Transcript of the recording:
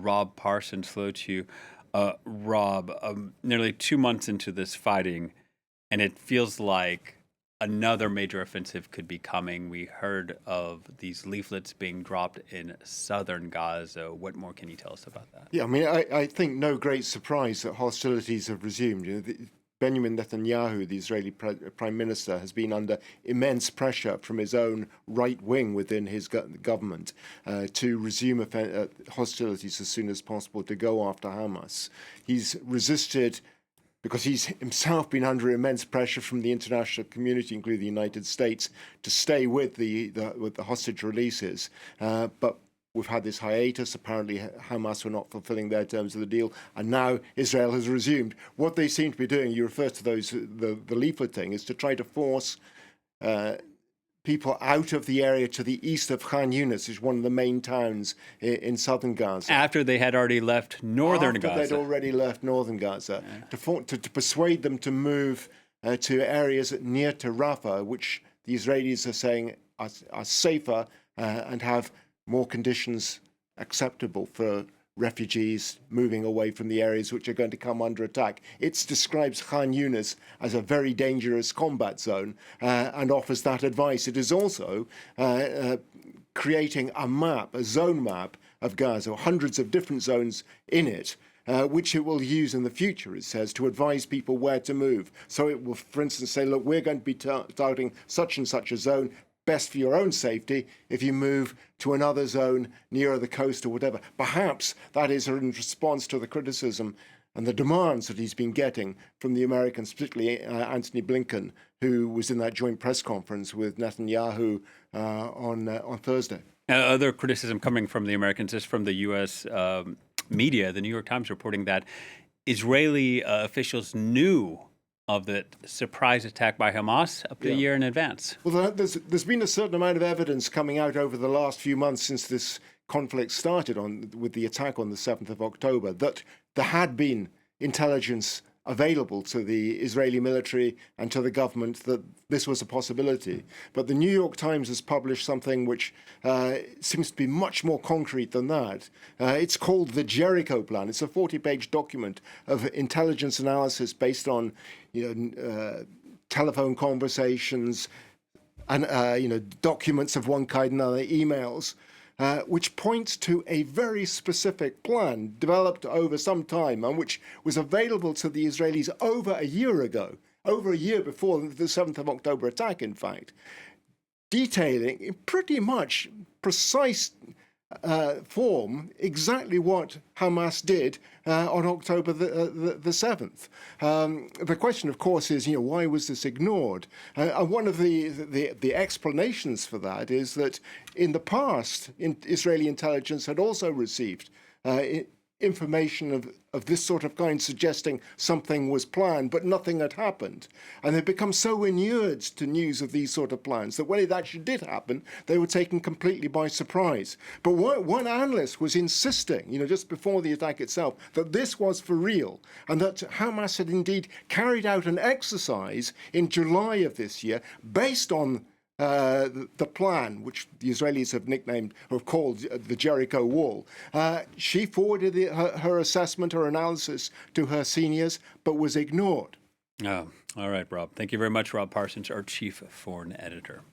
Rob Parsons. Hello to you. Rob, nearly 2 months into this fighting, and it feels like another major offensive could be coming. We heard of these leaflets being dropped in southern Gaza. What more can you tell us about that? Yeah, I mean, I think no great surprise that hostilities have resumed. Benjamin Netanyahu, the Israeli prime minister, has been under immense pressure from his own right wing within his government to resume hostilities as soon as possible, to go after Hamas. He's resisted because he's himself been under immense pressure from the international community, including the United States, to stay with the hostage releases. But we've had this hiatus. Apparently, Hamas were not fulfilling their terms of the deal, and now Israel has resumed. What they seem to be doing, you refer to those, the leaflet thing, is to try to force people out of the area to the east of Khan Yunis, which is one of the main towns in southern Gaza. After they had already left northern Gaza. After they'd already left northern Gaza, to persuade them to move to areas near to Rafah, which the Israelis are saying are safer and have more conditions acceptable for refugees moving away from the areas which are going to come under attack. It describes Khan Yunis as a very dangerous combat zone and offers that advice. It is also creating a map, a zone map of Gaza, hundreds of different zones in it, which it will use in the future, it says, to advise people where to move. So it will, for instance, say, look, we're going to be targeting such and such a zone. Best for your own safety if you move to another zone nearer the coast or whatever. Perhaps that is in response to the criticism and the demands that he's been getting from the Americans, particularly Antony Blinken, who was in that joint press conference with Netanyahu on Thursday. Other criticism coming from the Americans is from the U.S. Media. The New York Times reporting that Israeli officials knew of the surprise attack by Hamas up to a year in advance. Well, there's been a certain amount of evidence coming out over the last few months since this conflict started with the attack on the 7th of October that there had been intelligence available to the Israeli military and to the government that this was a possibility. But the New York Times has published something which seems to be much more concrete than that. It's called the Jericho Plan. It's a 40-page document of intelligence analysis based on telephone conversations and documents of one kind and other, emails, which points to a very specific plan developed over some time and which was available to the Israelis over a year ago, over a year before the 7th of October attack, in fact, detailing in pretty much precise form exactly what Hamas did on October the 7th. The question, of course, is, why was this ignored? And one of the explanations for that is that in the past, Israeli intelligence had also received information of this sort of kind suggesting something was planned, but nothing had happened. And they've become so inured to news of these sort of plans that when it actually did happen, they were taken completely by surprise. But one analyst was insisting, just before the attack itself, that this was for real and that Hamas had indeed carried out an exercise in July of this year based on the plan, which the Israelis have nicknamed or called the Jericho Wall. She forwarded her assessment, her analysis to her seniors, but was ignored. Oh, all right, Rob. Thank you very much, Rob Parsons, our chief foreign editor.